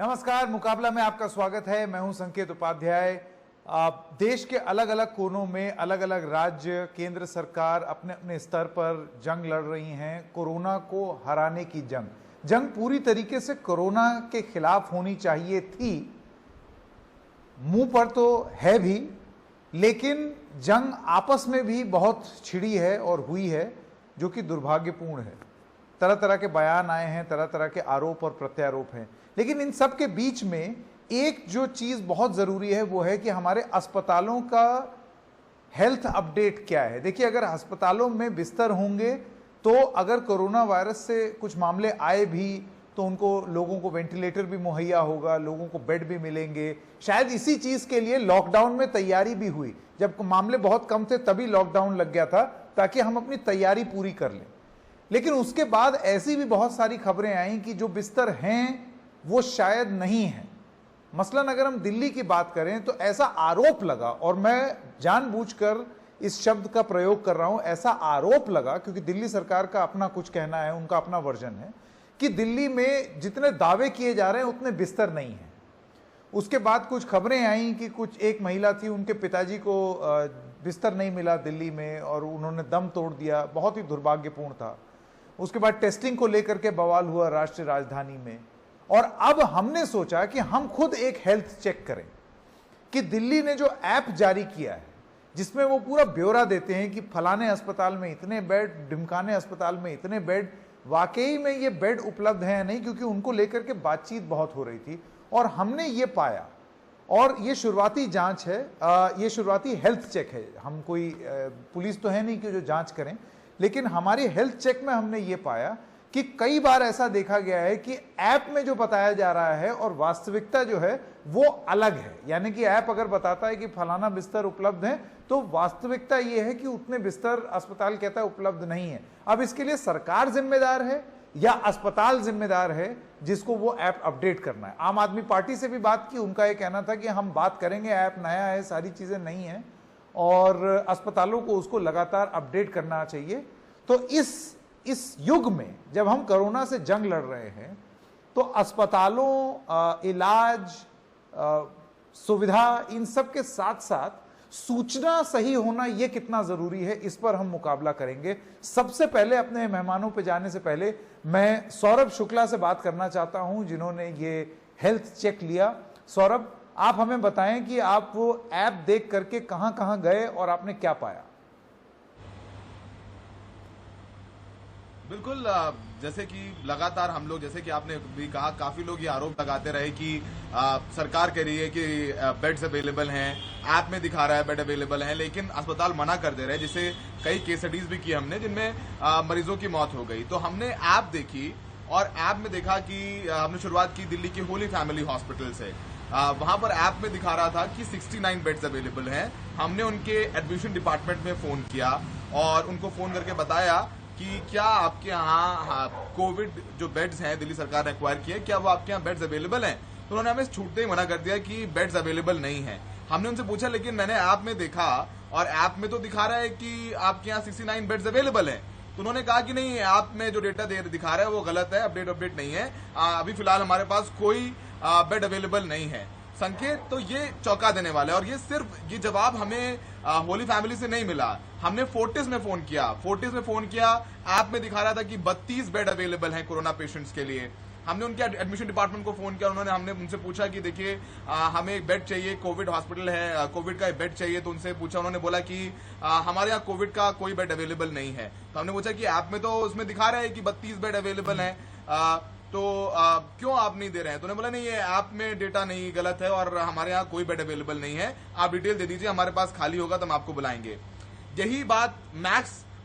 नमस्कार, मुकाबला में आपका स्वागत है। मैं हूं संकेत उपाध्याय। देश के अलग अलग कोनों में अलग अलग राज्य, केंद्र सरकार अपने अपने स्तर पर जंग लड़ रही हैं। कोरोना को हराने की जंग पूरी तरीके से कोरोना के खिलाफ होनी चाहिए थी, मुंह पर तो है भी, लेकिन जंग आपस में भी बहुत छिड़ी है और हुई है, जो कि दुर्भाग्यपूर्ण है। तरह तरह के बयान आए हैं, तरह तरह के आरोप और प्रत्यारोप हैं, लेकिन इन सब के बीच में एक जो चीज बहुत जरूरी है वो है कि हमारे अस्पतालों का हेल्थ अपडेट क्या है। देखिए, अगर अस्पतालों में बिस्तर होंगे तो अगर कोरोना वायरस से कुछ मामले आए भी तो उनको लोगों को वेंटिलेटर भी मुहैया होगा, लोगों को बेड भी मिलेंगे। शायद इसी चीज के लिए लॉकडाउन में तैयारी भी हुई। जब मामले बहुत कम थे तभी लॉकडाउन लग गया था, ताकि हम अपनी तैयारी पूरी कर लें। लेकिन उसके बाद ऐसी भी बहुत सारी खबरें आई कि जो बिस्तर हैं वो शायद नहीं है। मसलन अगर हम दिल्ली की बात करें तो ऐसा आरोप लगा, और मैं जानबूझकर इस शब्द का प्रयोग कर रहा हूं, ऐसा आरोप लगा क्योंकि दिल्ली सरकार का अपना कुछ कहना है, उनका अपना वर्जन है कि दिल्ली में जितने दावे किए जा रहे हैं उतने बिस्तर नहीं हैं। उसके बाद कुछ खबरें आई कि कुछ एक महिला थी, उनके पिताजी को बिस्तर नहीं मिला दिल्ली में और उन्होंने दम तोड़ दिया, बहुत ही दुर्भाग्यपूर्ण था। उसके बाद टेस्टिंग को लेकर के बवाल हुआ राष्ट्रीय राजधानी में, और अब हमने सोचा कि हम खुद एक हेल्थ चेक करें कि दिल्ली ने जो ऐप जारी किया है जिसमें वो पूरा ब्यौरा देते हैं कि फलाने अस्पताल में इतने बेड, ढिमकाने अस्पताल में इतने बेड, वाकई में ये बेड उपलब्ध हैं या नहीं, क्योंकि उनको लेकर के बातचीत बहुत हो रही थी। और हमने ये पाया, और ये शुरुआती जांच है, ये शुरुआती हेल्थ चेक है। हम कोई पुलिस तो है नहीं कि जो जांच करें, लेकिन हमारी हेल्थ चेक में हमने ये पाया कि कई बार ऐसा देखा गया है कि ऐप में जो बताया जा रहा है और वास्तविकता जो है वो अलग है। यानी कि ऐप अगर बताता है कि फलाना बिस्तर उपलब्ध है, तो वास्तविकता ये है कि उतने बिस्तर अस्पताल कहता है उपलब्ध नहीं है। अब इसके लिए सरकार जिम्मेदार है या अस्पताल जिम्मेदार है जिसको वो ऐप अपडेट करना है। आम आदमी पार्टी से भी बात की, उनका ये कहना था कि हम बात करेंगे, ऐप नया है, सारी चीजें नई हैं और अस्पतालों को उसको लगातार अपडेट करना चाहिए। तो इस युग में जब हम कोरोना से जंग लड़ रहे हैं तो अस्पतालों, इलाज, सुविधा, इन सब के साथ साथ सूचना सही होना ये कितना जरूरी है, इस पर हम मुकाबला करेंगे। सबसे पहले अपने मेहमानों पे जाने से पहले मैं सौरभ शुक्ला से बात करना चाहता हूं, जिन्होंने ये हेल्थ चेक लिया। सौरभ, आप हमें बताएं कि आप वो ऐप देख करके कहां कहां गए और आपने क्या पाया। बिल्कुल, जैसे कि लगातार हम लोग, जैसे कि आपने भी कहा, काफी लोग ये आरोप लगाते रहे कि सरकार कह रही है कि बेड्स अवेलेबल हैं, ऐप में दिखा रहा है बेड अवेलेबल हैं, लेकिन अस्पताल मना कर दे रहे हैं। जिससे कई केस स्टडीज भी की हमने जिनमें मरीजों की मौत हो गई। तो हमने ऐप देखी और ऐप में देखा कि हमने शुरुआत की दिल्ली की होली फैमिली हॉस्पिटल से। वहां पर ऐप में दिखा रहा था कि 69 बेड्स अवेलेबल हैं। हमने उनके एडमिशन डिपार्टमेंट में फोन किया और उनको फोन करके बताया कि क्या आपके यहाँ कोविड जो बेड्स हैं दिल्ली सरकार ने एक्वायर किए, क्या वो आपके यहाँ बेड्स अवेलेबल हैं। तो उन्होंने हमें छूटते ही मना कर दिया कि बेड्स अवेलेबल नहीं है। हमने उनसे पूछा, लेकिन मैंने ऐप में देखा और ऐप में तो दिखा रहा है कि आपके यहाँ 69 बेड्स अवेलेबल हैं। तो उन्होंने कहा कि नहीं, ऐप में जो डेटा दिखा रहा है वो गलत है, अपडेट नहीं है, अभी फिलहाल हमारे पास कोई बेड अवेलेबल नहीं है। संकेत, तो ये चौंका देने वाला है। और ये जवाब हमें होली फैमिली से नहीं मिला। हमने फोर्टिस में फोन किया। ऐप में दिखा रहा था कि 32 बेड अवेलेबल हैं कोरोना पेशेंट्स के लिए। हमने उनके एडमिशन डिपार्टमेंट को फोन किया, हमने उनसे पूछा कि देखिए हमें एक बेड चाहिए, कोविड हॉस्पिटल है, कोविड का एक बेड चाहिए। तो उनसे पूछा, उन्होंने बोला कि हमारे यहाँ कोविड का कोई बेड अवेलेबल नहीं है। तो हमने पूछा कि ऐप में तो उसमें दिखा रहा है कि 32 बेड अवेलेबल है, तो क्यों आप नहीं दे रहे हैं। तो उन्होंने बोला नहीं, ये ऐप में डेटा नहीं, गलत है और हमारे यहाँ कोई बेड अवेलेबल नहीं है, आप डिटेल दे दीजिए, हमारे पास खाली होगा तो हम आपको बुलाएंगे। यही बात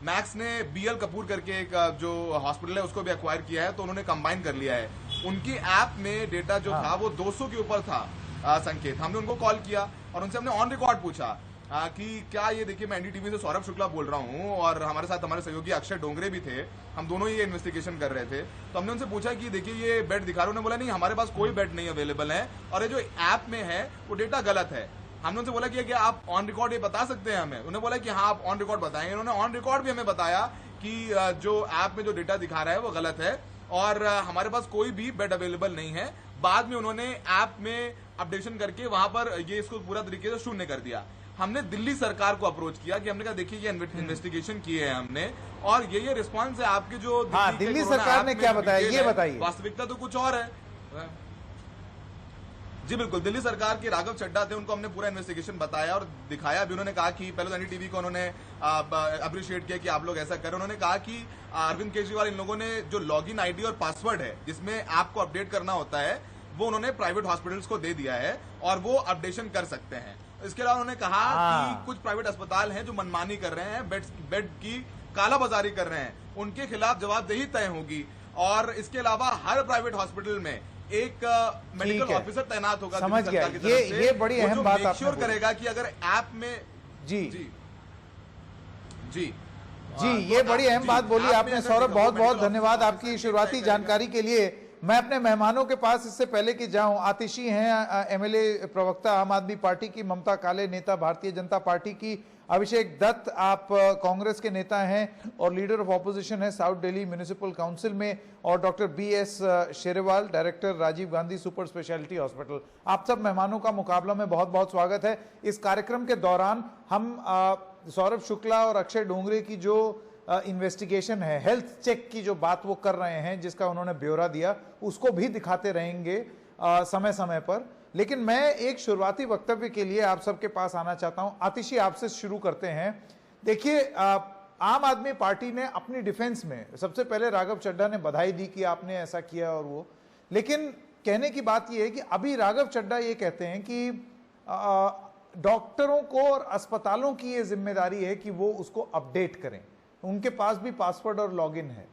मैक्स ने BL कपूर करके एक जो हॉस्पिटल है उसको भी एक्वायर किया है, तो उन्होंने कंबाइन कर लिया है। उनकी ऐप में डेटा जो था वो 200 के ऊपर था। संकेत, हमने उनको कॉल किया और उनसे हमने ऑन रिकॉर्ड पूछा कि क्या ये, देखिए मैं NDTV से सौरभ शुक्ला बोल रहा हूँ और हमारे साथ हमारे सहयोगी अक्षय डोंगरे भी थे, हम दोनों ही इन्वेस्टिगेशन कर रहे थे। तो हमने उनसे पूछा कि देखिए ये बेड दिखा रहे हैं। उन्होंने बोला नहीं, हमारे पास कोई बेड नहीं अवेलेबल है और ये जो ऐप में है वो डेटा गलत है। हमने उनसे बोला कि क्या आप ऑन रिकॉर्ड ये बता सकते हैं हमें। उन्होंने बोला कि हाँ आप ऑन रिकॉर्ड बताएंगे। उन्होंने ऑन रिकॉर्ड भी हमें बताया कि जो ऐप में जो डेटा दिखा रहा है वो गलत है और हमारे पास कोई भी बेड अवेलेबल नहीं है। बाद में उन्होंने ऐप में अपडेशन करके वहां पर ये इसको पूरा तरीके से शून्य कर दिया। हमने दिल्ली सरकार को अप्रोच किया कि हमने कहा देखिए ये इन्वेस्टिगेशन किए हैं हमने, और ये रिस्पांस है आपके जो दिल्ली सरकार ने क्या बताया ये बताइए। वास्तविकता तो कुछ और है। जी बिल्कुल, दिल्ली सरकार के राघव चड्ढा थे, उनको हमने पूरा इन्वेस्टिगेशन बताया और दिखाया भी। उन्होंने कहा कि पहले एनडीटीवी को उन्होंने अप्रिशिएट किया कि आप लोग ऐसा करें। उन्होंने कहा कि अरविंद केजरीवाल इन लोगों ने जो लॉगिन आईडी और पासवर्ड है जिसमें ऐप को अपडेट करना होता है वो उन्होंने प्राइवेट हॉस्पिटल्स को दे दिया है और वो अपडेशन कर सकते हैं। इसके अलावा उन्होंने कहा कि कुछ प्राइवेट अस्पताल हैं जो मनमानी कर रहे हैं, बेड की कालाबाजारी कर रहे हैं, उनके खिलाफ जवाबदेही तय होगी। और इसके अलावा हर प्राइवेट हॉस्पिटल में एक मेडिकल ऑफिसर तैनात होगा। समझ गया, ये बड़ी अहम बात आपने श्योर करेगा कि अगर ऐप में जी ये बड़ी अहम बात बोली आपने सौरभ, बहुत बहुत धन्यवाद आपकी शुरुआती जानकारी के लिए। मैं अपने मेहमानों के पास इससे पहले कि जाऊं, आतिशी हैं एमएलए प्रवक्ता आम आदमी पार्टी की, ममता काले नेता भारतीय जनता पार्टी की, अभिषेक दत्त आप कांग्रेस के नेता हैं और लीडर ऑफ ऑपोजिशन है साउथ दिल्ली म्युनिसिपल काउंसिल में, और doctor BS Sherewal director Rajiv Gandhi super speciality hospital. आप सब मेहमानों का मुकाबला में बहुत बहुत स्वागत है। इस कार्यक्रम के दौरान हम सौरभ शुक्ला और अक्षय डोंगरे की जो इन्वेस्टिगेशन है, हेल्थ चेक की जो बात वो कर रहे हैं, जिसका उन्होंने ब्यौरा दिया, उसको भी दिखाते रहेंगे समय समय पर। लेकिन मैं एक शुरुआती वक्तव्य के लिए आप सबके पास आना चाहता हूं। आतिशी, आपसे शुरू करते हैं। देखिए, आम आदमी पार्टी ने अपनी डिफेंस में सबसे पहले राघव चड्ढा ने बधाई दी कि आपने ऐसा किया और वो, लेकिन कहने की बात यह है कि अभी राघव चड्ढा ये कहते हैं कि डॉक्टरों को और अस्पतालों की ये जिम्मेदारी है कि वो उसको अपडेट करें, उनके पास भी पासवर्ड और लॉगिन है।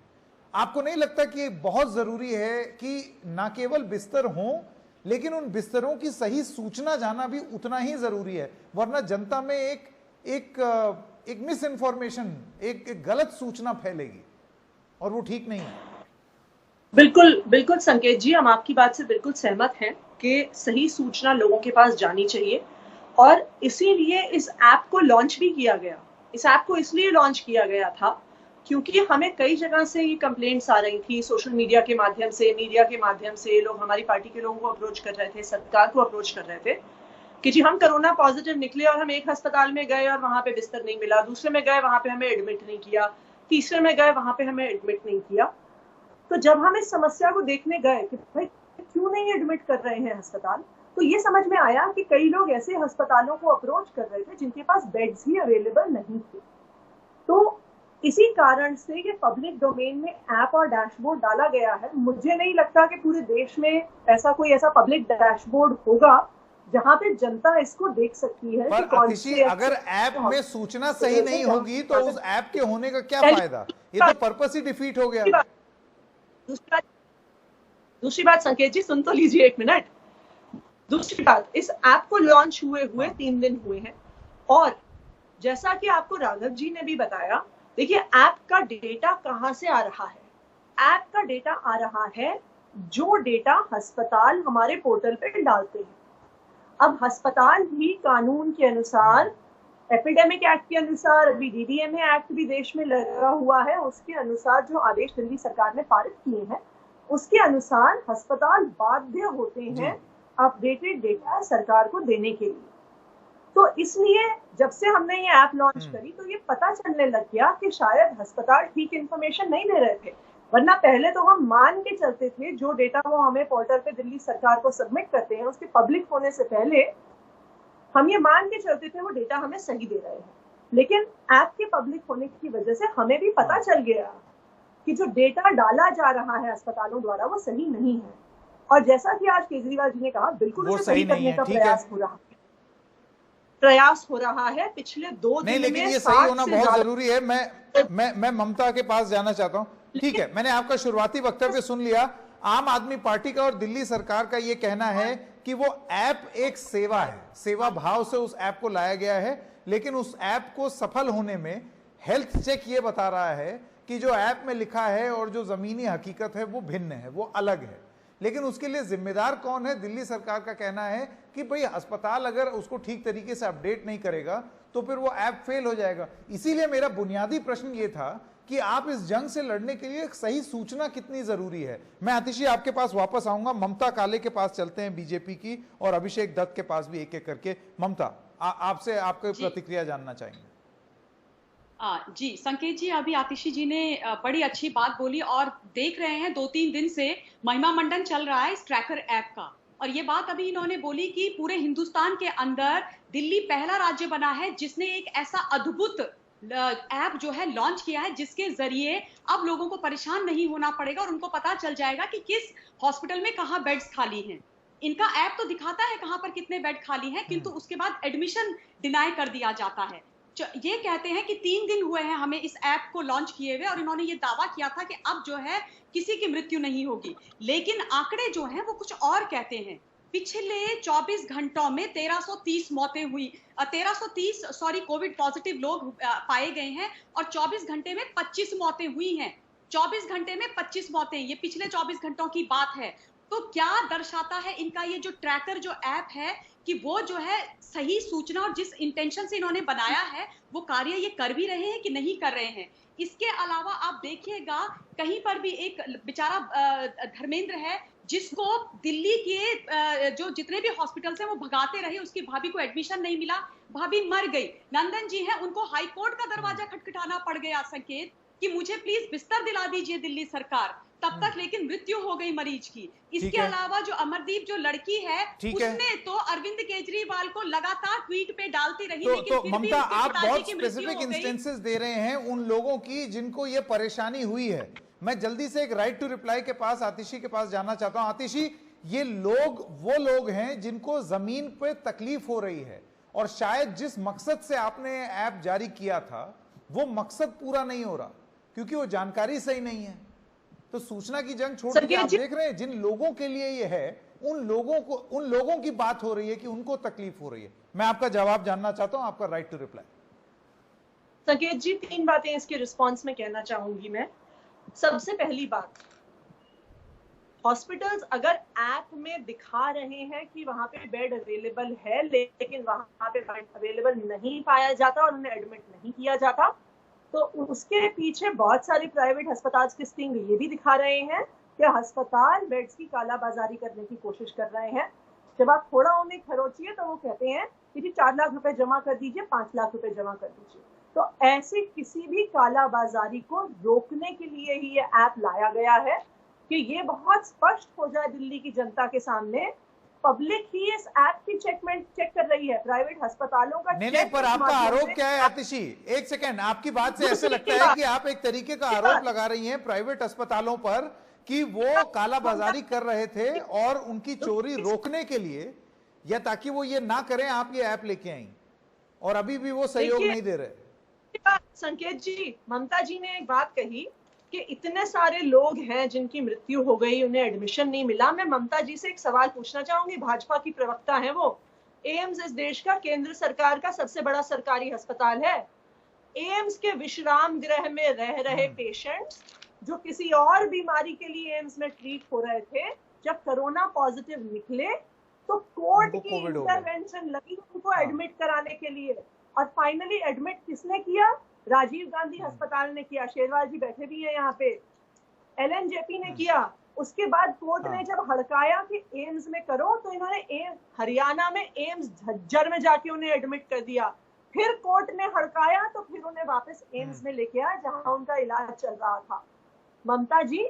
आपको नहीं लगता कि ये बहुत जरूरी है कि ना केवल बिस्तर हों, लेकिन उन बिस्तरों की सही सूचना जाना भी उतना ही जरूरी है, वरना जनता में एक मिस इन्फॉर्मेशन, एक गलत सूचना फैलेगी और वो ठीक नहीं है। बिल्कुल बिल्कुल संकेत जी, हम आपकी बात से बिल्कुल सहमत हैं कि सही सूचना लोगों के पास जानी चाहिए, और इसीलिए इस ऐप को लॉन्च भी किया गया। इस ऐप को इसलिए लॉन्च किया गया था क्योंकि हमें कई जगह से ये कंप्लेंट्स आ रही थी, सोशल मीडिया के माध्यम से, मीडिया के माध्यम से लोग हमारी पार्टी के लोगों को अप्रोच कर रहे थे, सरकार को अप्रोच कर रहे थे कि जी हम कोरोना पॉजिटिव निकले और हम एक अस्पताल में गए और वहां पे बिस्तर नहीं मिला, दूसरे में गए वहां पे हमें एडमिट नहीं किया, तीसरे में गए वहां पे हमें एडमिट नहीं किया। तो जब हम इस समस्या को देखने गए कि भाई क्यों नहीं एडमिट कर रहे हैं अस्पताल, तो ये समझ में आया कि कई लोग ऐसे अस्पतालों को अप्रोच कर रहे थे जिनके पास बेड्स ही अवेलेबल नहीं थे। तो इसी कारण से ये पब्लिक डोमेन में ऐप और डैशबोर्ड डाला गया है। मुझे नहीं लगता कि पूरे देश में ऐसा पब्लिक डैशबोर्ड होगा जहां पे जनता इसको देख सकती है। पर आतिशी, अगर ऐप में सूचना सही नहीं होगी तो उस ऐप के होने का क्या फायदा? ये तो पर्पस ही डिफीट हो गया। दूसरी बात संकेत जी, सुन तो लीजिए एक मिनट। दूसरी बात, इस ऐप को लॉन्च हुए 3 दिन हुए हैं, और जैसा कि आपको राघव जी ने भी बताया, देखिए ऐप का डेटा कहां से आ रहा है? ऐप का डेटा आ रहा है जो डेटा अस्पताल हमारे पोर्टल पे डालते हैं। अब अस्पताल भी कानून के अनुसार, एपिडेमिक एक्ट के अनुसार, अभी डीडीएमए एक्ट भी देश में लगा हुआ है, उसके अनुसार जो आदेश दिल्ली सरकार ने पारित किए हैं उसके अनुसार अस्पताल बाध्य होते हैं अपडेटेड डेटा सरकार को देने के लिए। तो इसलिए जब से हमने ये ऐप लॉन्च करी तो ये पता चलने लग गया कि शायद अस्पताल ठीक इन्फॉर्मेशन नहीं दे रहे थे, वरना पहले तो हम मान के चलते थे जो डेटा वो हमें पोर्टल पे दिल्ली सरकार को सबमिट करते हैं उसके पब्लिक होने से पहले हम ये मान के चलते थे वो डेटा हमें सही दे रहे हैं। लेकिन ऐप के पब्लिक होने की वजह से हमें भी पता चल गया कि जो डेटा डाला जा रहा है अस्पतालों द्वारा वो सही नहीं है, और जैसा कि आज केजरीवाल जी ने कहा, बिल्कुल उसे सही करने का प्रयास हो रहा है पिछले 2 दिन में। लेकिन ये सही होना बहुत जरूरी है। मैं ममता के पास जाना चाहता हूं। ठीक है, मैंने आपका शुरुआती वक्तव्य सुन लिया। आम आदमी पार्टी का और दिल्ली सरकार का ये कहना है कि वो ऐप एक सेवा है, सेवा भाव से उस ऐप को लाया गया है, लेकिन उस ऐप को सफल होने में हेल्थ चेक ये बता रहा है कि जो ऐप में लिखा है और जो जमीनी हकीकत है वो भिन्न है, वो अलग है। लेकिन उसके लिए जिम्मेदार कौन है? दिल्ली सरकार का कहना है कि भाई अस्पताल अगर उसको ठीक तरीके से अपडेट नहीं करेगा तो फिर वो ऐप फेल हो जाएगा। इसीलिए मेरा बुनियादी प्रश्न ये था कि आप इस जंग से लड़ने के लिए सही सूचना कितनी जरूरी है। मैं आतिशी आपके पास वापस आऊंगा, ममता काले के पास चलते हैं बीजेपी की, और अभिषेक दत्त के पास भी एक एक करके। ममता, आपसे आपकी प्रतिक्रिया जानना चाहेंगे। जी संकेत जी, अभी आतिशी जी ने बड़ी अच्छी बात बोली, और देख रहे हैं 2-3 दिन से महिमा मंडन चल रहा है इस ट्रैकर ऐप का, और ये बात अभी इन्होंने बोली कि पूरे हिंदुस्तान के अंदर दिल्ली पहला राज्य बना है जिसने एक ऐसा अद्भुत ऐप जो है लॉन्च किया है, जिसके जरिए अब लोगों को परेशान नहीं होना पड़ेगा और उनको पता चल जाएगा कि किस हॉस्पिटल में कहाँ बेड्स खाली हैं। इनका ऐप तो दिखाता है कहाँ पर कितने बेड खाली हैं, किंतु उसके बाद एडमिशन डिनाई कर दिया जाता है। ये कहते हैं कि 3 दिन हुए हैं हमें इस ऐप को लॉन्च किए हुए, और इन्होंने ये दावा किया था कि अब जो है किसी की मृत्यु नहीं होगी, लेकिन आंकड़े जो हैं वो कुछ और कहते हैं। पिछले 24 घंटों में 1330 मौतें हुई, 1330 कोविड पॉजिटिव लोग पाए गए हैं, और 24 घंटे में 25 मौतें हुई हैं। 24 घंटे में 25 मौतें, ये पिछले 24 घंटों की बात है। तो क्या दर्शाता है इनका ये जो ट्रैकर जो ऐप है, कि वो जो है सही सूचना और जिस इंटेंशन से इन्होंने बनाया है वो कार्य ये कर भी रहे हैं कि नहीं कर रहे हैं। इसके अलावा आप देखिएगा कहीं पर भी एक बेचारा धर्मेंद्र है जिसको दिल्ली के जो जितने भी हॉस्पिटल्स हैं वो भगाते रहे, उसकी भाभी को एडमिशन नहीं मिला, भाभी मर गई। नंदन जी हैं, उनको हाई कोर्ट का दरवाजा खटखटाना पड़ गया संकेत कि मुझे प्लीज बिस्तर दिला दीजिए दिल्ली सरकार, तब तक लेकिन मृत्यु हो गई मरीज की। इसके अलावा जो अमरदीप जो लड़की है उसने तो अरविंद केजरीवाल को लगातार ट्वीट पे डालती रही, लेकिन फिर ममता, भी आप बहुत स्पेसिफिक इंस्टेंसेस दे रहे हैं उन लोगों की जिनको ये परेशानी हुई है। मैं जल्दी से एक राइट टू रिप्लाई के पास आतिशी के पास जाना चाहता हूं। आतिशी, ये लोग वो लोग हैं जिनको जमीन पे तकलीफ हो रही है, और शायद जिस मकसद से आपने ऐप जारी किया था वो मकसद पूरा नहीं हो रहा क्योंकि वो जानकारी सही नहीं है। तो सूचना की जंग छोड़ के आप देख रहे हैं जिन लोगों के लिए ये है, उन लोगों की बात हो रही है कि उनको तकलीफ हो रही है। मैं आपका जवाब जानना चाहता हूं, आपका राइट टू रिप्लाई। संकेत जी, 3 बातें इसके रिस्पांस में कहना चाहूंगी मैं। सबसे पहली बात, हॉस्पिटल्स अगर ऐप में दिखा रहे हैं कि वहां पे बेड अवेलेबल है, लेकिन वहां पे बेड अवेलेबल नहीं पाया जाता और उन्हें एडमिट नहीं किया जाता, तो उसके पीछे बहुत सारे प्राइवेट अस्पताल की स्टिंग ये भी दिखा रहे हैं कि अस्पताल बेड्स की कालाबाजारी करने की कोशिश कर रहे हैं। जब आप थोड़ा उन्हें खरोचिए तो वो कहते हैं कि जी 4 लाख रुपए जमा कर दीजिए, 5 लाख रुपए जमा कर दीजिए। तो ऐसी किसी भी कालाबाजारी को रोकने के लिए ही ये ऐप लाया गया है कि ये बहुत स्पष्ट हो जाए दिल्ली की जनता के सामने। पब्लिक ही इस ऐप की चेक कर रही है, प्राइवेट अस्पतालों का नहीं, पर आपका आरोप क्या है आतिशी? एक सेकंड, आपकी बात से ऐसे लगता है कि आप एक तरीके का आरोप लगा रही हैं प्राइवेट अस्पतालों पर कि वो कालाबाजारी कर रहे थे, और उनकी चोरी रोकने के लिए या ताकि वो ये ना करें आप ये ऐप लेके आई, और अभी भी वो सहयोग नहीं दे रहे। संकेत जी, ममता जी ने एक बात कही कि इतने सारे लोग हैं जिनकी मृत्यु हो गई, उन्हें एडमिशन नहीं मिला। मैं ममता जी से एक सवाल पूछना चाहूंगी, भाजपा की प्रवक्ता है वो। एम्स इस देश का केंद्र सरकार का सबसे बड़ा सरकारी अस्पताल है। एम्स के विश्राम गृह में रह रहे पेशेंट्स जो किसी और बीमारी के लिए एम्स में ट्रीट हो रहे थे, जब कोरोना पॉजिटिव निकले तो कोर्ट की इंटरवेंशन लगी उनको एडमिट कराने के लिए, और फाइनली एडमिट किसने किया? राजीव गांधी अस्पताल ने किया। शेरवाल जी बैठे भी है यहाँ पे। LNJP ने किया। उसके बाद कोर्ट ने जब हड़काया कि एम्स में करो, तो इन्होंने हरियाणा में एम्स झज्जर में जाके उन्हें एडमिट कर दिया। फिर कोर्ट ने हड़काया तो फिर उन्हें वापस एम्स में लेके आया जहां उनका इलाज चल रहा था। ममता जी,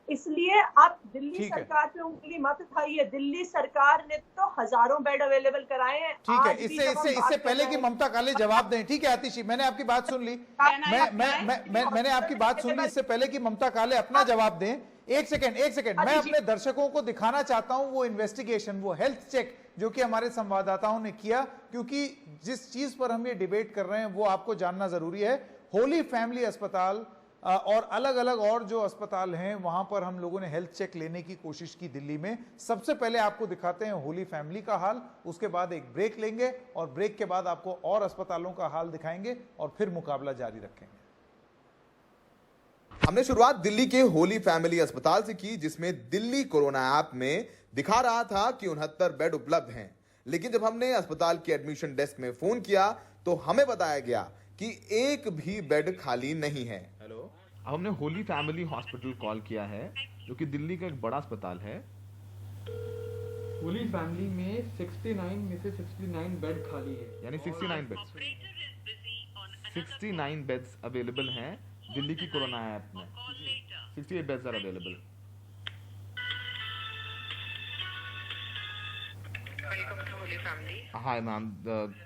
इसलिए आप दिल्ली सरकार पे उंगली मत उठाइए। दिल्ली सरकार ने तो हजारों बेड अवेलेबल कराए हैं। ठीक है, इससे पहले कि ममता काले जवाब दें, ठीक है आतिशी, मैंने आपकी बात सुन ली। मैंने आपकी बात सुन ली। इससे पहले कि ममता काले अपना जवाब दें, एक सेकंड, मैं अपने दर्शकों को दिखाना चाहता हूं वो इन्वेस्टिगेशन, वो हेल्थ चेक जो कि हमारे संवाददाताओं ने किया, क्योंकि जिस चीज पर हम ये डिबेट कर रहे हैं वो आपको जानना जरूरी है। होली फैमिली अस्पताल और अलग अलग और जो अस्पताल हैं वहां पर हम लोगों ने हेल्थ चेक लेने की कोशिश की दिल्ली में। सबसे पहले आपको दिखाते हैं होली फैमिली का हाल, उसके बाद एक ब्रेक लेंगे और ब्रेक के बाद आपको और अस्पतालों का हाल दिखाएंगे और फिर मुकाबला जारी रखेंगे। हमने शुरुआत दिल्ली के होली फैमिली अस्पताल से की, जिसमें दिल्ली कोरोना ऐप में दिखा रहा था कि 69 बेड उपलब्ध हैं, लेकिन जब हमने अस्पताल के एडमिशन डेस्क में फोन किया तो हमें बताया गया कि एक भी बेड खाली नहीं है। हेलो, अब हमने होली फैमिली हॉस्पिटल कॉल किया है, जो कि दिल्ली का एक बड़ा अस्पताल है। होली फैमिली में 69 में से 69 बेड खाली है, यानी 69 बेड्स 69 बेड्स अवेलेबल हैं दिल्ली की कोरोना ऐप में। 68 beds are available. Hi ma'am,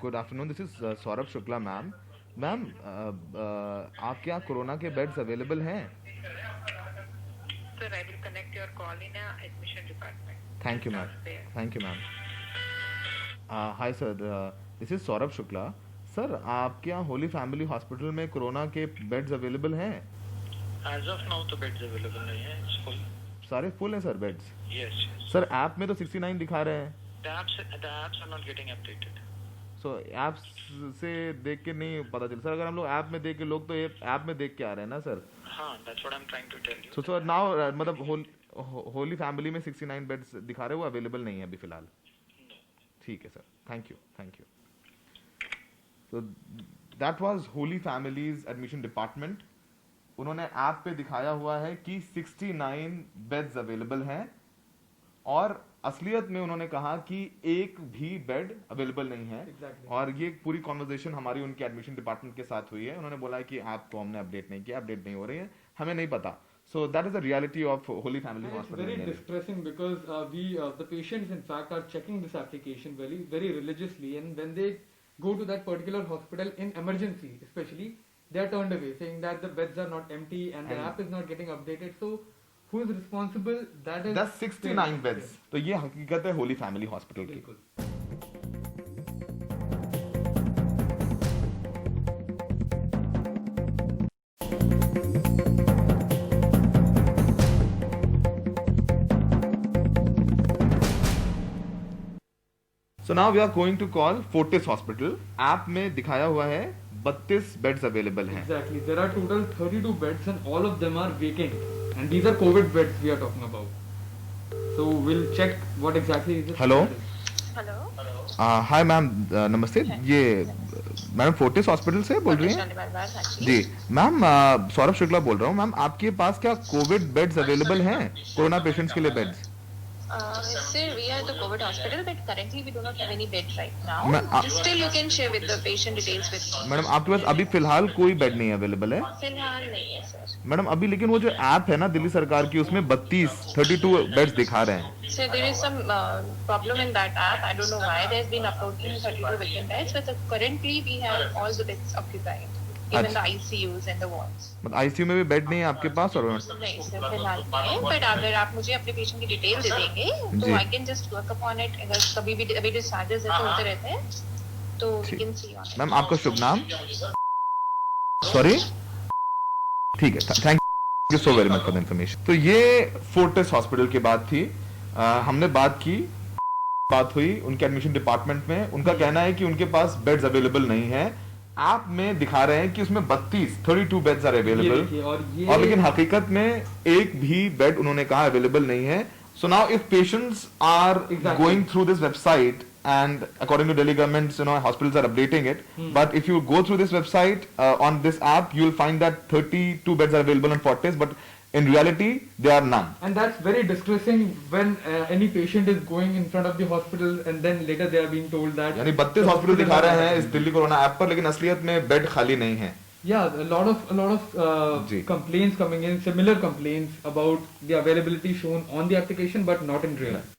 good afternoon, this is Saurabh Shukla ma'am. Ma'am, आपके यहाँ कोरोना के बेड्स अवेलेबल हैं? Sir, I will connect your call in admission department. Thank you ma'am, thank you ma'am. Hi sir, this is Saurabh Shukla. Sir, आपके यहाँ Holi family hospital में corona के beds available हैं? As of now, तो beds available नहीं है, it's full. सारे full हैं sir beds? Yes, yes. Sir, app में तो 69 दिखा रहे हैं। The apps are not getting updated. So apps से देख के नहीं पता चल सर। अगर हम लोग ऐप में देख के, लोग तो ये ऐप में देख के आ रहे हैं ना सर। हाँ, that's what I'm trying to tell you. So sir now मतलब होली फैमिली में 69 बेड्स दिखा रहे हैं, वो अवेलेबल नहीं है अभी फिलहाल। ठीक है sir, thank you, thank you. So that was Holi families admission department. उन्होंने ऐप पे दिखाया हुआ है कि 69 बेड्स अवेलेबल हैं, और असलियत में उन्होंने कहा कि एक भी बेड अवेलेबल नहीं है। Exactly. और ये पूरी कॉन्वर्सेशन हमारी उनके एडमिशन डिपार्टमेंट के साथ हुई है। उन्होंने बोला है कि ऐप को हमने अपडेट नहीं किया, अपडेट नहीं हो रही है, हमें नहीं पता। So that is the reality of Holy Family And it's Hospital. very in Delhi. distressing because the patients in fact are checking this application very religiously, and when they go to that particular hospital in emergency especially, they are turned away saying that the beds are not empty and the And- app is not getting updated. So who is responsible? That is That's 69 beds. तो ये हकीकत है Holi family hospital की। बिल्कुल। So now we are going to call Fortis Hospital. App में दिखाया हुआ है 32 बेड्स अवेलेबल हैं। Exactly. There are total 32 beds and all of them are vacant. And these are COVID beds we are talking about. So we'll check what exactly is the Hello? status. Hello. Hi ma'am, नमस्ते। ये madam Fortis hospital से बोल रही हैं? जी ma'am, Saurabh Shukla बोल रहा हूँ। Ma'am, आपके पास क्या कोविड बेड्स अवेलेबल हैं, कोरोना पेशेंट्स के लिए beds? Sir, we are the COVID hospital, but currently we do not have any bed right now. Ma- Still, you can share with the patient details with me. Madam, आपके पास अभी फिलहाल कोई bed नहीं available है? फिलहाल नहीं है sir. Madam, अभी लेकिन वो जो ऐप है ना दिल्ली सरकार की, उसमें 32 बेड्स दिखा रहे हैं। Sir, there is some problem in that app. I don't know why. There's been uploading 32 vacant beds, but currently we have all the beds occupied, even the ICUs and the wards. मतलब ICU में भी bed नहीं है आपके पास? और नहीं sir, फिलहाल नहीं है, बट अगर आप मुझे अपने पेशेंट की डिटेल दे देंगे जी। तो I can just work upon it. अगर कभी भी अभी डिस्चार्जेस ऐसे होते रहते हैं तो we can see on it. Ma'am, आपका शुभ नाम? सॉरी, ठीक है, thank you so very much for the information. तो ये फोर्टिस हॉस्पिटल की बात थी। हमने बात हुई उनके एडमिशन डिपार्टमेंट में। उनका कहना है कि उनके पास बेड्स अवेलेबल नहीं है। ऐप में दिखा रहे हैं कि उसमें 32 बेड्स आर अवेलेबल, और लेकिन हकीकत में एक भी बेड उन्होंने कहा अवेलेबल नहीं है। So now if patients are going through this website, and according to Delhi government, hospitals are updating it, but if you go through this website on this app, you will find that 32 beds are available on Fortis, but in reality there are none. And that's very distressing when any patient is going in front of the hospital and then later they are being told that यानी 32 hospital दिखा रहे हैं इस Delhi corona app पर, लेकिन असलियत में bed खाली नहीं है। Yeah, a lot of ji. complaints coming in, similar complaints about the availability shown on the application but not in real life.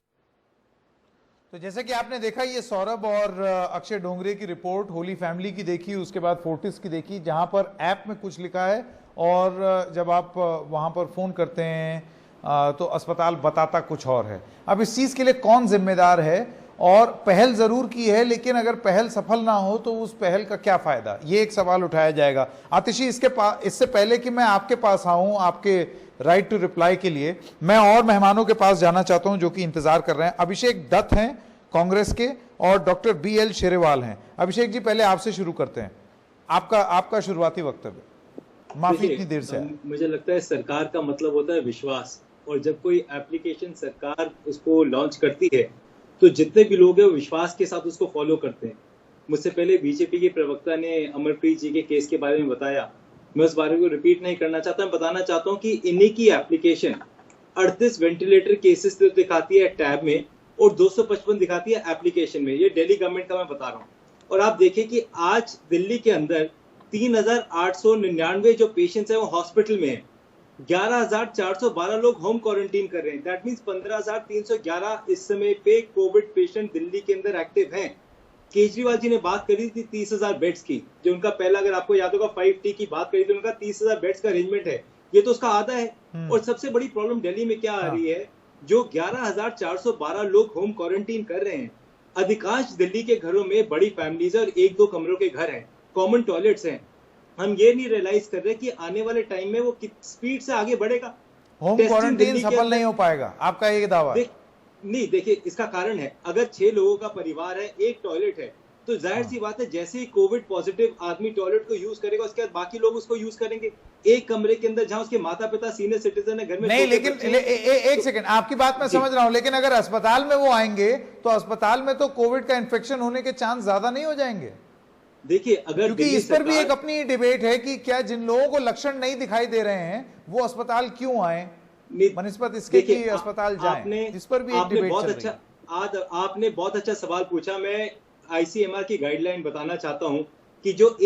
तो जैसे कि आपने देखा, ये सौरभ और अक्षय डोंगरे की रिपोर्ट होली फैमिली की देखी, उसके बाद फोर्टिस की देखी, जहां पर ऐप में कुछ लिखा है और जब आप वहां पर फोन करते हैं तो अस्पताल बताता कुछ और है। अब इस चीज के लिए कौन जिम्मेदार है? और पहल जरूर की है, लेकिन अगर पहल सफल ना हो तो उस पहल का क्या फायदा, ये एक सवाल उठाया जाएगा। आतिशी, इससे पहले कि मैं आपके पास आऊं आपके राइट टू रिप्लाई के लिए, मैं और मेहमानों के पास जाना चाहता हूं जो कि इंतजार कर रहे हैं। अभिषेक दत्त हैं कांग्रेस के और डॉक्टर BL शेरेवाल हैं। अभिषेक जी, पहले आपसे शुरू करते हैं, आपका शुरुआती वक्तव्य। माफी इतनी देर से। मुझे लगता है सरकार का मतलब होता है विश्वास, और जब कोई एप्लीकेशन सरकार उसको लॉन्च करती है तो जितने भी लोग हैं वो विश्वास के साथ उसको फॉलो करते हैं। मुझसे पहले बीजेपी के प्रवक्ता ने अमरप्रीत जी के केस के बारे में बताया मैं उस बारे को रिपीट नहीं करना चाहता। मैं बताना चाहता हूँ कि इन्हीं की एप्लीकेशन 38 वेंटिलेटर केसेस तो दिखाती है टैब में और 255 दिखाती है एप्लीकेशन में। ये दिल्ली गवर्नमेंट का मैं बता रहा हूँ। और आप देखिए कि आज दिल्ली के अंदर 3,899 जो पेशेंट्स हैं वो हॉस्पिटल में हैं, 11,412 लोग होम क्वारंटीन कर रहे हैं। दैट मीन्स 15,311 इस समय पे कोविड पेशेंट दिल्ली के अंदर एक्टिव हैं। केजरीवाल जी ने बात करी थी 30,000 बेड्स की, जो उनका पहला, अगर आपको याद होगा 5T की बात करी थी, उनका 30,000 बेड्स का अरेंजमेंट है, ये तो उसका आधा है। और सबसे बड़ी प्रॉब्लम दिल्ली में क्या आ रही है, जो 11,412 लोग होम क्वारंटीन कर रहे हैं, अधिकांश दिल्ली के घरों में बड़ी फैमिलीज है और 1-2 कमरों के घर हैं, कॉमन टॉयलेट्स हैं। हम ये नहीं रियलाइज कर रहे कि आने वाले टाइम में वो किस स्पीड से आगे बढ़ेगा। होम क्वारंटीन सफल नहीं हो पाएगा, आपका ये दावा है? नहीं, देखिए इसका कारण है, अगर 6 लोगों का परिवार है, एक टॉयलेट है, तो जाहिर सी बात है जैसे ही कोविड पॉजिटिव आदमी टॉयलेट को यूज करेगा, उसके बाद बाकी लोग उसको यूज करेंगे। एक कमरे के अंदर जहां उसके माता पिता सीनियर सिटीजन है, घर में नहीं, लेकिन एक सेकंड, आपकी बात मैं समझ रहा हूं, लेकिन अगर अस्पताल में वो आएंगे तो अस्पताल में तो कोविड का इन्फेक्शन होने के चांस ज्यादा नहीं हो जाएंगे? देखिए, अगर क्योंकि इस पर भी एक अपनी डिबेट है कि क्या जिन लोगों को लक्षण नहीं दिखाई दे रहे हैं वो अस्पताल क्यों आए बनिस्बत इसके कि अस्पताल जाएं, इस पर भी एक डिबेट चल रही है। आपने बहुत अच्छा सवाल पूछा। मैं ICMR की गाइडलाइन बताना चाहता हूं कि जो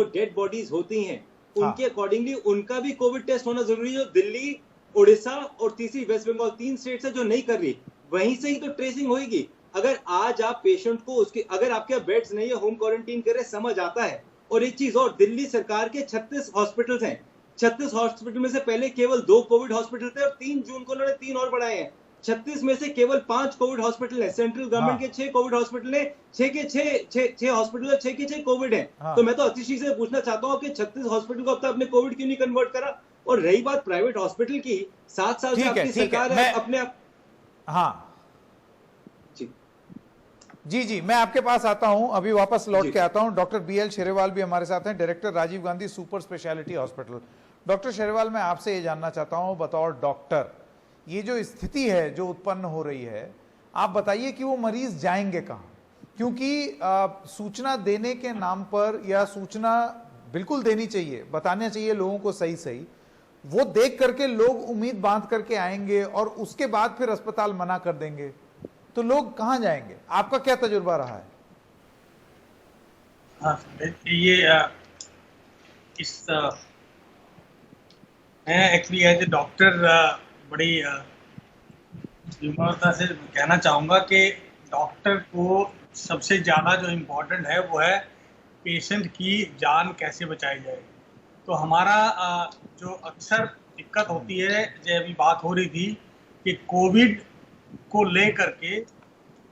डेड बॉडीज होती हैं उनके अकॉर्डिंगली उनका भी कोविड टेस्ट होना जरूरी है। जो दिल्ली, उड़ीसा और तीसरी वेस्ट बंगाल, 3 स्टेट्स है जो नहीं कर रही, वहीं से ही तो ट्रेसिंग होगी। अगर आज आप पेशेंट को अगर आपके बेड्स नहीं है, होम क्वारंटीन करे, समझ आता है। और एक चीज और, दिल्ली सरकार के 36 हॉस्पिटल्स हैं। 36 हॉस्पिटल में से पहले केवल 2 कोविड हॉस्पिटल थे और 3 जून को उन्होंने 3 और बढ़ाए हैं। 36 में से केवल 5 कोविड हॉस्पिटल है। सेंट्रल गवर्नमेंट के 6 कोविड हॉस्पिटल है, 6 के 6 हॉस्पिटल है, 6 के 6 कोविड है। तो मैं तो अतिशी से पूछना चाहता हूँ कि 36 हॉस्पिटल को अब तक अपने कोविड क्यों नहीं कन्वर्ट करा? और रही बात प्राइवेट हॉस्पिटल की, 7 साल से आपकी सरकार है अपने आप। हाँ जी, मैं आपके पास आता हूं, अभी वापस लौट के आता हूं। डॉक्टर BL शेरेवाल भी हमारे साथ हैं, director Rajiv Gandhi super speciality hospital. Doctor Sherewal, मैं आपसे ये जानना चाहता हूं बतौर डॉक्टर, ये जो स्थिति है जो उत्पन्न हो रही है, आप बताइए कि वो मरीज जाएंगे कहां? क्योंकि सूचना देने के नाम पर, या सूचना बिल्कुल देनी चाहिए, बताना चाहिए लोगों को सही सही, वो देख करके लोग उम्मीद बांध करके आएंगे और उसके बाद फिर अस्पताल मना कर देंगे, तो लोग कहां जाएंगे? आपका क्या तजुर्बा रहा है? मैं एक्चुअली एज ए डॉक्टर बड़ी विनम्रता से कहना चाहूँगा कि डॉक्टर को सबसे ज़्यादा जो इम्पोर्टेंट है वो है पेशेंट की जान कैसे बचाई जाए। तो हमारा जो अक्सर दिक्कत होती है, जो अभी बात हो रही थी कि कोविड को ले करके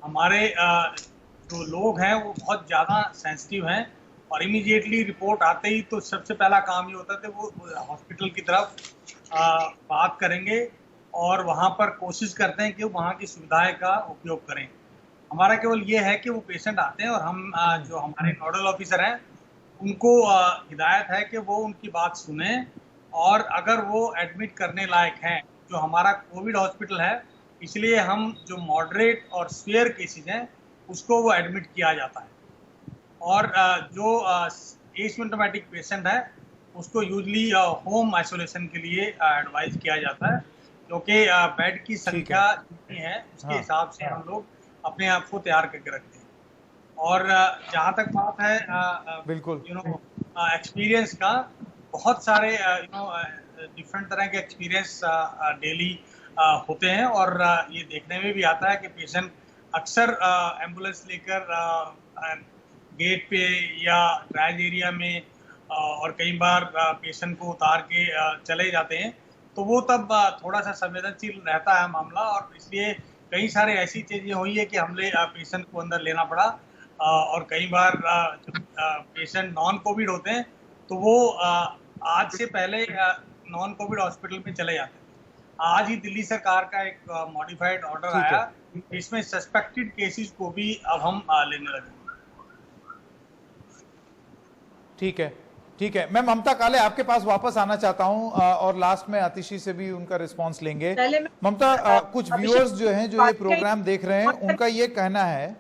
हमारे जो लोग हैं वो बहुत ज़्यादा सेंसिटिव हैं और इमीडिएटली रिपोर्ट आते ही तो सबसे पहला काम ये होता है वो हॉस्पिटल की तरफ बात करेंगे और वहाँ पर कोशिश करते हैं कि वहाँ की सुविधाएं का उपयोग करें। हमारा केवल ये है कि वो पेशेंट आते हैं और हम जो हमारे नोडल ऑफिसर हैं उनको हिदायत है कि वो उनकी बात सुने और अगर वो एडमिट करने लायक हैं, जो हमारा कोविड हॉस्पिटल है इसलिए हम जो मॉडरेट और सीवियर केसेस हैं उसको वो एडमिट किया जाता है और जो एसिम्प्टोमेटिक पेशेंट है उसको यूजली होम आइसोलेशन के लिए एडवाइज किया जाता है, क्योंकि बेड की संख्या जितनी है उसके हिसाब से हम लोग अपने आप को तैयार करके रखते हैं। और जहाँ तक बात है बिल्कुल एक्सपीरियंस का, बहुत सारे डिफरेंट तरह के एक्सपीरियंस डेली होते हैं और ये देखने में भी आता है कि पेशेंट अक्सर एम्बुलेंस लेकर गेट पे या ड्राइज एरिया में और कई बार पेशेंट को उतार के चले जाते हैं, तो वो तब थोड़ा सा संवेदनशील रहता है मामला और इसलिए कई सारे ऐसी चीज़ें हुई है कि हमने पेशेंट को अंदर लेना पड़ा और कई बार जब पेशेंट नॉन कोविड होते हैं तो वो आज से पहले नॉन कोविड हॉस्पिटल में चले जाते हैं। आज ही दिल्ली सरकार का एक मॉडिफाइड ऑर्डर आया, इसमें सस्पेक्टेड केसेस को भी अब हम लेने लगे। ठीक है। मैं ममता काले आपके पास वापस आना चाहता हूं और लास्ट में आतिशी से भी उनका रिस्पांस लेंगे। ममता, कुछ व्यूअर्स जो हैं जो ये प्रोग्राम देख रहे हैं उनका ये कहना है,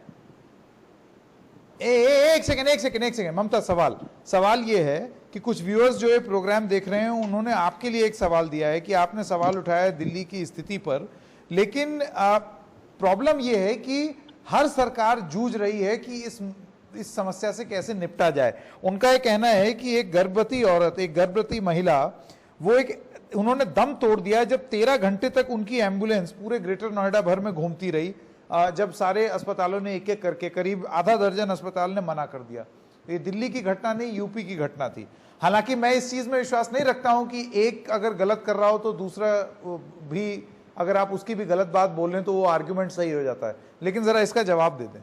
एक सेकंड ममता, सवाल ये है कि कुछ व्यूअर्स जो ये प्रोग्राम देख रहे हैं उन्होंने आपके लिए एक सवाल दिया है कि आपने सवाल उठाया दिल्ली की स्थिति पर, लेकिन प्रॉब्लम ये है कि हर सरकार जूझ रही है कि इस समस्या से कैसे निपटा जाए। उनका ये कहना है कि एक गर्भवती औरत, एक गर्भवती महिला, वो उन्होंने दम तोड़ दिया जब 13 घंटे तक उनकी एम्बुलेंस पूरे ग्रेटर नोएडा भर में घूमती रही, जब सारे अस्पतालों ने एक एक करके, करीब आधा दर्जन अस्पताल ने मना कर दिया। ये दिल्ली की घटना नहीं, यूपी की घटना थी। हालांकि मैं इस चीज में विश्वास नहीं रखता हूं कि एक अगर गलत कर रहा हो तो दूसरा भी, अगर आप उसकी भी गलत बात बोल रहे हैं तो वो आर्ग्यूमेंट सही हो जाता है, लेकिन जरा इसका जवाब दे दें।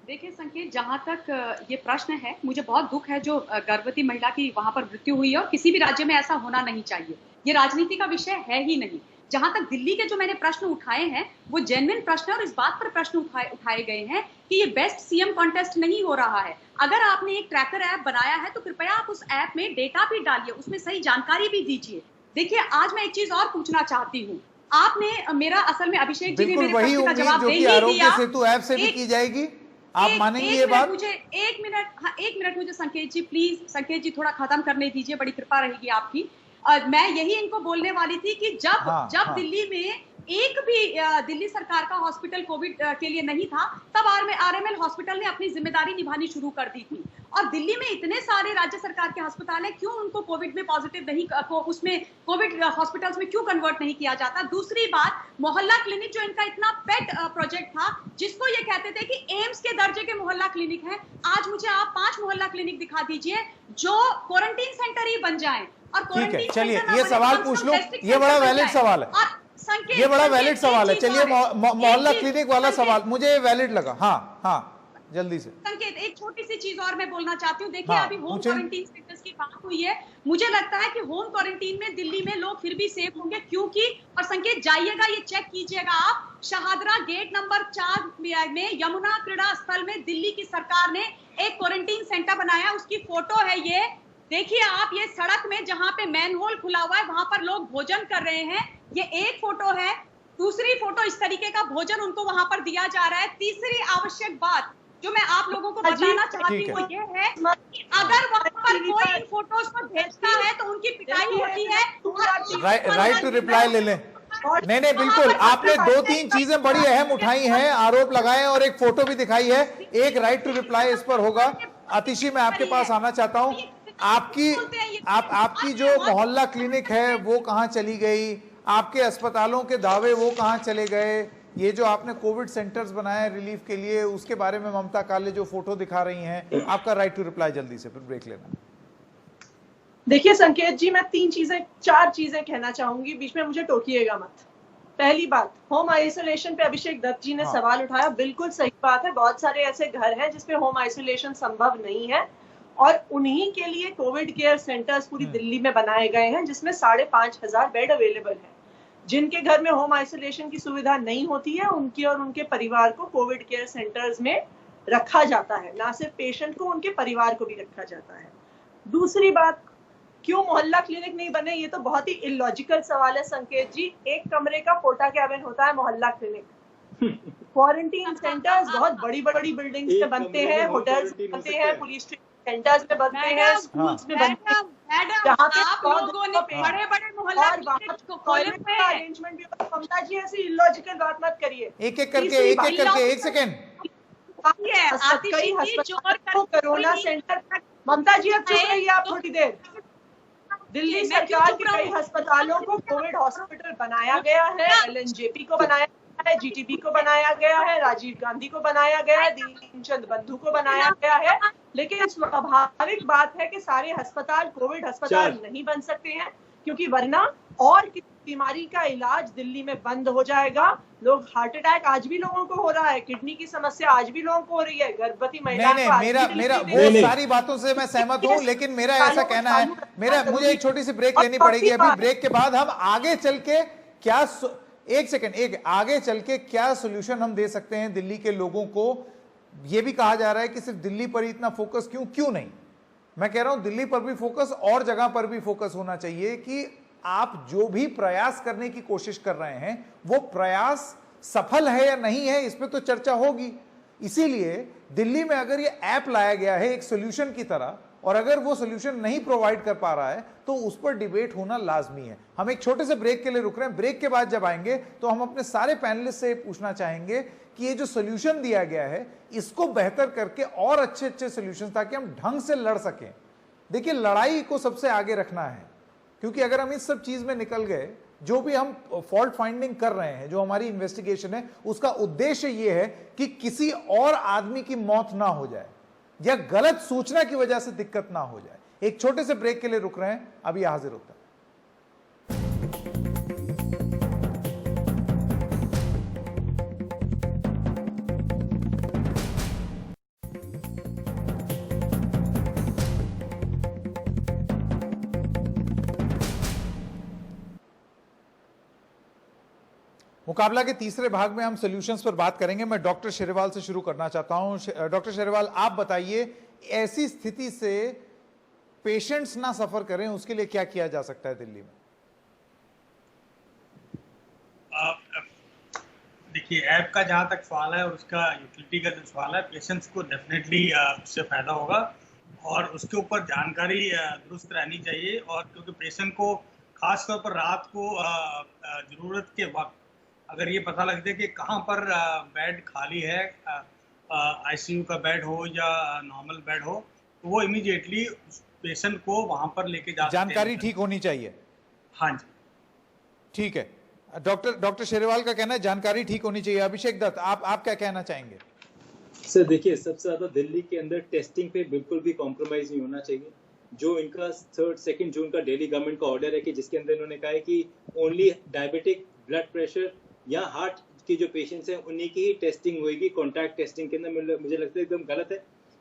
देखिए संकेत, जहां तक ये प्रश्न है, मुझे बहुत दुख है जो गर्भवती महिला की वहां पर मृत्यु हुई है, और किसी भी राज्य में ऐसा होना नहीं चाहिए। ये राजनीति का विषय है ही नहीं। जहां तक दिल्ली के जो मैंने प्रश्न उठाए हैं वो जेन्युइन प्रश्न है, और इस बात पर प्रश्न उठाए गए हैं कि ये बेस्ट सीएम कॉन्टेस्ट नहीं हो रहा है। अगर आपने एक ट्रैकर ऐप बनाया है तो कृपया आप उस ऐप में डेटा भी डालिए, उसमें सही जानकारी भी दीजिए। देखिए, आज मैं एक चीज और पूछना चाहती हूँ, आपने मेरा असल में अभिषेक जी ने मेरे प्रश्न का जवाब दे ही दिया। आरोग्य सेतु ऐप से भी की जाएगी, आप मानेंगे ये बात? मुझे एक मिनट मुझे संकेत जी, प्लीज संकेत जी थोड़ा खत्म करने दीजिए, बड़ी कृपा रहेगी आपकी। मैं यही इनको बोलने वाली थी कि जब दिल्ली में एक भी दिल्ली सरकार का हॉस्पिटल कोविड के लिए नहीं था, तब आरएमएल हॉस्पिटल ने अपनी जिम्मेदारी निभानी शुरू कर दी थी। और दिल्ली में इतने सारे राज्य सरकार के अस्पताल हैं, क्यों उनको कोविड में पॉजिटिव नहीं, उसमें कोविड हॉस्पिटल्स में क्यों कन्वर्ट नहीं किया जाता? दूसरी बात, मोहल्ला क्लिनिक जो इनका इतना पेट प्रोजेक्ट था, जिसको ये कहते थे कि एम्स के दर्जे के मोहल्ला क्लिनिक है, आज मुझे आप 5 मोहल्ला क्लिनिक दिखा दीजिए जो क्वारंटीन सेंटर ही बन जाए। और ठीक है, चलिए ये सवाल पूछ लूं, ये बड़ा वैलिड सवाल है, ये बड़ा वैलिड सवाल है। चलिए मोहल्ला क्लिनिक वाला सवाल मुझे वैलिड लगा। हाँ जल्दी से संकेत, एक छोटी सी चीज और मैं बोलना चाहती हूँ। देखिए, अभी होम क्वारंटीन सेंटर्स की बात हुई है, मुझे लगता है कि होम क्वारंटीन में दिल्ली में लोग फिर भी सेफ होंगे, क्योंकि, और संकेत जाइएगा, ये चेक कीजिएगा आप, शहादरा गेट नंबर 4 में यमुना क्रीड़ा स्थल में दिल्ली की सरकार ने एक क्वारंटीन सेंटर बनाया, उसकी फोटो है ये। देखिए आप, ये सड़क में जहां पे मैनहोल खुला हुआ है वहां पर लोग भोजन कर रहे हैं, ये एक फोटो है। दूसरी फोटो, इस तरीके का भोजन उनको वहां पर दिया जा रहा है। तीसरी आवश्यक बात जो मैं आप लोगों को बताना चाहती हूँ ये है कि अगर वहां पर कोई इन फोटोज को भेजता है तो उनकी पिटाई होती है। राइट टू रिप्लाई ले लें। नहीं बिल्कुल, आपने 2-3 चीजें बड़ी अहम उठाई हैं, आरोप लगाए और एक फोटो भी दिखाई है, एक राइट टू रिप्लाई इस पर होगा। आतिशी, मैं आपके पास आना चाहता हूँ। आपकी जो मोहल्ला क्लिनिक है वो कहाँ चली गई? आपके अस्पतालों के दावे वो कहाँ चले गए? ये जो आपने कोविड सेंटर्स बनाए रिलीफ के लिए, उसके बारे में ममता काले जो फोटो दिखा रही हैं, आपका राइट टू रिप्लाई जल्दी से, फिर ब्रेक लेना। देखिए संकेत जी, मैं 4 चीजें कहना चाहूंगी, बीच में मुझे टोकिएगा मत। पहली बात, होम आइसोलेशन पे अभिषेक दत्त जी ने सवाल उठाया, बिल्कुल सही बात है। बहुत सारे ऐसे घर हैं जिसपे होम आइसोलेशन संभव नहीं है, और उन्हीं के लिए कोविड केयर सेंटर्स पूरी दिल्ली में बनाए गए हैं, जिसमें 5,500 बेड अवेलेबल है। जिनके घर में होम आइसोलेशन की सुविधा नहीं होती है, उनकी और उनके परिवार को कोविड केयर सेंटर्स में रखा जाता है। ना सिर्फ पेशेंट को, उनके परिवार को भी रखा जाता है। दूसरी बात, क्यों मोहल्ला क्लिनिक नहीं बने? ये तो बहुत ही इलॉजिकल सवाल है संकेत जी। एक कमरे का पोटा कैबिन होता है मोहल्ला क्लिनिक। क्वारंटीन सेंटर्स बहुत बड़ी बड़ी बिल्डिंग्स में बनते हैं, होटल्स में बनते हैं, पुलिस सेंटर्स में बनते हैं, स्कूल्स में बनते हैं, जहाँ पे आप लोगों ने बड़े-बड़े मोहल्ला क्लिनिक को खोले हुए हैं। अरेंजमेंट भी होता है। ममता जी ऐसी इलॉजिकल बात मत करिए। एक करके एक सेकंड। कोरोना सेंटर, ममता जी अब चुप रहिए आप थोड़ी देर। दिल्ली सरकार के कई अस्पतालों को कोविड हॉस्पिटल बनाया गया है, एलएनजेपी को बनाया है, जीटीबी को बनाया गया है, राजीव गांधी को बनाया गया है, दीनचंद बंधु को बनाया गया है, लेकिन स्वाभाविक बात है कि सारे अस्पताल कोविड अस्पताल नहीं बन सकते हैं, क्योंकि वरना और किसी बीमारी का इलाज दिल्ली में बंद हो जाएगा। लोग, हार्ट अटैक आज भी लोगों को हो रहा है, किडनी की समस्या आज भी लोगों को हो रही है, गर्भवती महिला मेरा वो सारी बातों से मैं सहमत हूँ, लेकिन मेरा ऐसा कहना है, मुझे एक छोटी सी ब्रेक लेनी पड़ेगी। अभी ब्रेक के बाद हम आगे चल के क्या आगे चल के क्या सोल्यूशन हम दे सकते हैं दिल्ली के लोगों को। यह भी कहा जा रहा है कि सिर्फ दिल्ली पर ही इतना फोकस क्यों नहीं। मैं कह रहा हूं दिल्ली पर भी फोकस और जगह पर भी फोकस होना चाहिए कि आप जो भी प्रयास करने की कोशिश कर रहे हैं वो प्रयास सफल है या नहीं है, इस पे तो चर्चा होगी। इसीलिए दिल्ली में अगर ये ऐप लाया गया है एक सोल्यूशन की तरह, और अगर वो सोल्यूशन नहीं प्रोवाइड कर पा रहा है तो उस पर डिबेट होना लाजमी है। हम एक छोटे से ब्रेक के लिए रुक रहे हैं। ब्रेक के बाद जब आएंगे तो हम अपने सारे पैनलिस्ट से पूछना चाहेंगे कि ये जो सोल्यूशन दिया गया है इसको बेहतर करके और अच्छे अच्छे सोल्यूशन, ताकि हम ढंग से लड़ सकें। देखिए, लड़ाई को सबसे आगे रखना है, क्योंकि अगर हम इस सब चीज में निकल गए, जो भी हम फॉल्ट फाइंडिंग कर रहे हैं, जो हमारी इन्वेस्टिगेशन है, उसका उद्देश्य यह है कि किसी और आदमी की मौत ना हो जाए या गलत सूचना की वजह से दिक्कत ना हो जाए। एक छोटे से ब्रेक के लिए रुक रहे हैं, अभी हाजिर होता है। मुकाबला के तीसरे भाग में हम सॉल्यूशंस पर बात करेंगे। मैं डॉक्टर शेरवाल से शुरू करना चाहता हूं। डॉक्टर शेरवाल, आप बताइए, ऐसी स्थिति से पेशेंट्स ना सफर करें उसके लिए क्या किया जा सकता है दिल्ली में? देखिए, ऐप का जहाँ तक सवाल है और उसका यूटिलिटी का जो सवाल है, पेशेंट्स को डेफिनेटली उससे फायदा होगा और उसके ऊपर जानकारी दुरुस्त रहनी चाहिए। और क्योंकि पेशेंट को खासतौर पर रात को ज़रूरत के वक्त अगर ये पता लगता है कि कहाँ पर बेड खाली है, आईसीयू का बेड हो या नॉर्मल बेड हो, तो वो इमीडिएटली उस पेशेंट को वहाँ पर लेके जा सकते हैं। जानकारी ठीक होनी चाहिए। हाँ जी, ठीक है। डॉक्टर शेरवाल का कहना है जानकारी ठीक होनी चाहिए। अभिषेक दत्त, आप क्या कहना चाहेंगे? सर देखिए, सबसे ज्यादा दिल्ली के अंदर टेस्टिंग पे बिल्कुल भी कॉम्प्रोमाइज नहीं होना चाहिए। जो इनका 2 जून का दिल्ली गवर्नमेंट का ऑर्डर है कि जिसके अंदर इन्होंने कहा है कि ओनली डायबिटिक, ब्लड प्रेशर या हार्ट के जो पेशेंट्स हैं उन्हीं की ही टेस्टिंग होगी। कॉन्टैक्ट टेस्टिंग के अंदर मुझे लगता है एकदम गलत है।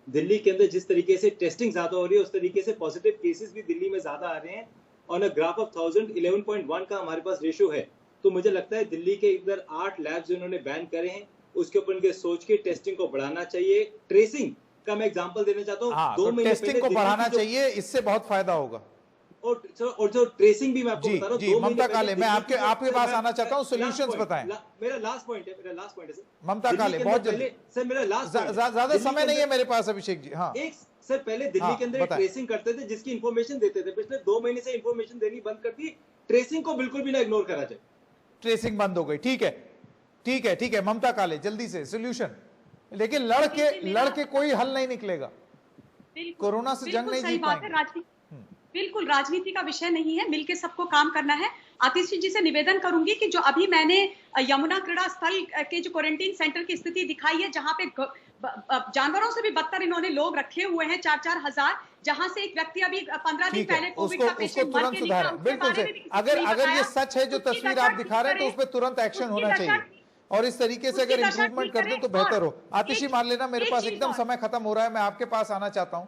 दिल्ली के अंदर जिस तरीके से टेस्टिंग ज्यादा हो रही है उस तरीके से पॉजिटिव केसेस भी दिल्ली में ज्यादा आ रहे हैं। ऑन अ ग्राफ ऑफ 1000 11.1 का हमारे पास रेशियो है। तो मुझे लगता है दिल्ली के इधर 8 लैब्स इन्होंने बैन करे हैं, उसके ऊपर इनके सोच के टेस्टिंग को बढ़ाना चाहिए। ट्रेसिंग का मैं एग्जांपल देना चाहता हूँ। 2 महीने टेस्टिंग को बढ़ाना चाहिए, इससे बहुत फायदा होगा। और जो ट्रेसिंग भी मैं आपको बता रहा हूँ। जी, ममता काले, मैं आपके पास आना चाहता हूँ, सॉल्यूशंस बताएं। मेरा लास्ट पॉइंट है सर। ममता काले, बहुत जल्दी सर, मेरा लास्ट ज्यादा समय नहीं है मेरे पास अभिषेक जी। हाँ, सर, पहले दिल्ली के अंदर ट्रेसिंग करते थे जिसकी इंफॉर्मेशन देते थे। पिछले 2 महीने से इंफॉर्मेशन देनी बंद कर दी। ट्रेसिंग को बिल्कुल भी ना इग्नोर करा जाए। ट्रेसिंग बंद हो गई। ठीक है ममता काले, जल्दी से सॉल्यूशन। लेकिन लड़के कोई हल नहीं निकलेगा। कोरोना से जंग नहीं जीत पाएंगे। बिल्कुल, राजनीति का विषय नहीं है, मिलके सबको काम करना है। आतिशी जी से निवेदन करूंगी कि जो अभी मैंने यमुना क्रीड़ा स्थल के जो क्वारंटीन सेंटर की स्थिति दिखाई है, जहां पे जानवरों से भी बदतर इन्होंने लोग रखे हुए हैं, 4-4 हजार, जहां से एक व्यक्ति अभी 15 दिन पहले कोविड का पेशेंट मर के निकला। बिल्कुल से, अगर ये सच है जो तस्वीर आप दिखा रहे हैं तो उस पर तुरंत एक्शन होना चाहिए और इस तरीके से अगर इम्प्रूवमेंट कर दें तो बेहतर हो। आतिशी मान लेना, मेरे पास एकदम समय खत्म हो रहा है, मैं आपके पास आना चाहता हूँ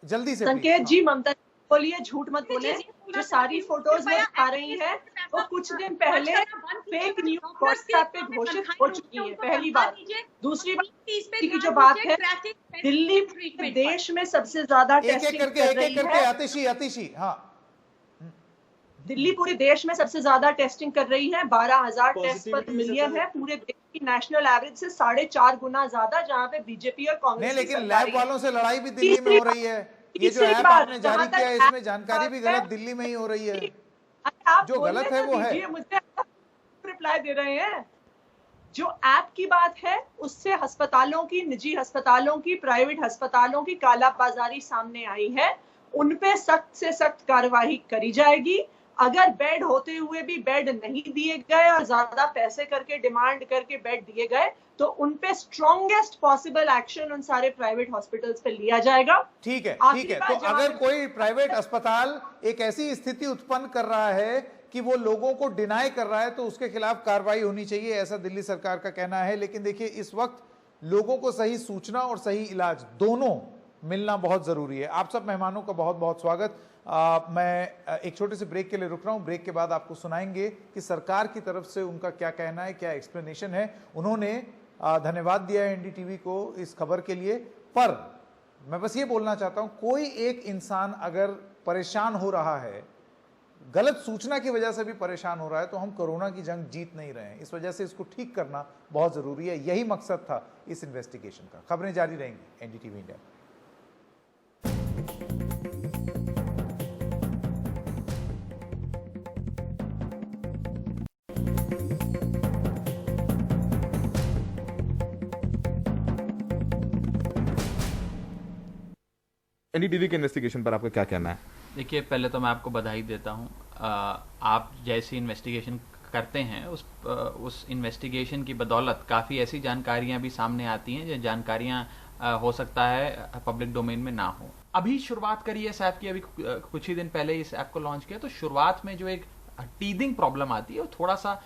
जल्दी से। संकेत जी, ममता बोलिए, झूठ मत बोले। जो सारी फोटोज वो आ रही है वो कुछ दिन पहले फेक न्यूज व्हाट्सएप पे घोषित हो चुकी है, पहली बात। दूसरी बात की जो बात है, दिल्ली देश में सबसे ज्यादा टेस्टिंग कर रही है। आतिशी, हाँ, दिल्ली पूरे देश में सबसे ज्यादा टेस्टिंग कर रही है। 12,000 टेस्ट पर मिलियन है। पूरे देश की नेशनल एवरेज से 4.5 गुना ज्यादा, जहाँ पे बीजेपी और कांग्रेस नहीं, लेकिन लैब वालों से लड़ाई भी दिल्ली में हो रही है। ये जो ऐप आपने जारी किया है इसमें जानकारी भी गलत दिल्ली में ही हो रही है। जो गलत है वो है। मुझे रिप्लाई दे रहे हैं। जो ऐप की बात है उससे अस्पतालों की, निजी अस्पतालों की, प्राइवेट अस्पतालों की कालाबाजारी सामने आई है। उन पे सख्त से सख्त कार्रवाई करी जाएगी। अगर बेड होते हुए भी बेड नहीं दिए गए और ज्यादा पैसे करके डिमांड करके बेड दिए गए तो उन पे स्ट्रॉन्गेस्ट पॉसिबल एक्शन उन सारे प्राइवेट हॉस्पिटल्स पे लिया जाएगा। ठीक है। तो अगर कोई प्राइवेट अस्पताल एक ऐसी स्थिति उत्पन्न कर रहा है कि वो लोगों को डिनाई कर रहा है तो उसके खिलाफ कार्रवाई होनी चाहिए, ऐसा दिल्ली सरकार का कहना है। लेकिन देखिए, इस वक्त लोगों को सही सूचना और सही इलाज दोनों मिलना बहुत जरूरी है। आप सब मेहमानों का बहुत बहुत स्वागत। मैं एक छोटे से ब्रेक के लिए रुक रहा हूं। ब्रेक के बाद आपको सुनाएंगे कि सरकार की तरफ से उनका क्या कहना है, क्या एक्सप्लेनेशन है। उन्होंने धन्यवाद दिया है एनडीटीवी को इस खबर के लिए। पर मैं बस ये बोलना चाहता हूं, कोई एक इंसान अगर परेशान हो रहा है, गलत सूचना की वजह से भी परेशान हो रहा है, तो हम कोरोना की जंग जीत नहीं रहे हैं। इस वजह से इसको ठीक करना बहुत जरूरी है। यही मकसद था इस इन्वेस्टिगेशन का। खबरें जारी रहेंगी एनडीटीवी इंडिया। एनडीटीवी के इन्वेस्टिगेशन पर आपका क्या कहना है? देखिए, पहले तो मैं आपको बधाई देता हूँ। आप जैसी इन्वेस्टिगेशन करते हैं उस इन्वेस्टिगेशन की बदौलत काफ़ी ऐसी जानकारियाँ भी सामने आती हैं जो जानकारियाँ हो सकता है पब्लिक डोमेन में ना हो। अभी शुरुआत करी है इस ऐप की, अभी कुछ ही दिन पहले इस ऐप को लॉन्च किया, तो शुरुआत में जो एक टीदिंग प्रॉब्लम आती है वो थोड़ा सा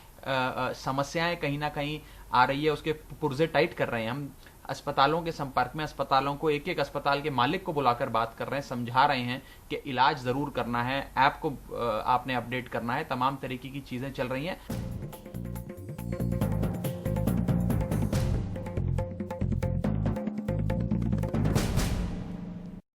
समस्याएं कहीं ना कहीं आ रही है, उसके पुर्जे टाइट कर रहे हैं हम। अस्पतालों के संपर्क में, अस्पतालों को एक एक अस्पताल के मालिक को बुलाकर बात कर रहे हैं, समझा रहे हैं कि इलाज जरूर करना है, ऐप को आपने अपडेट करना है, तमाम तरीके की चीजें चल रही हैं।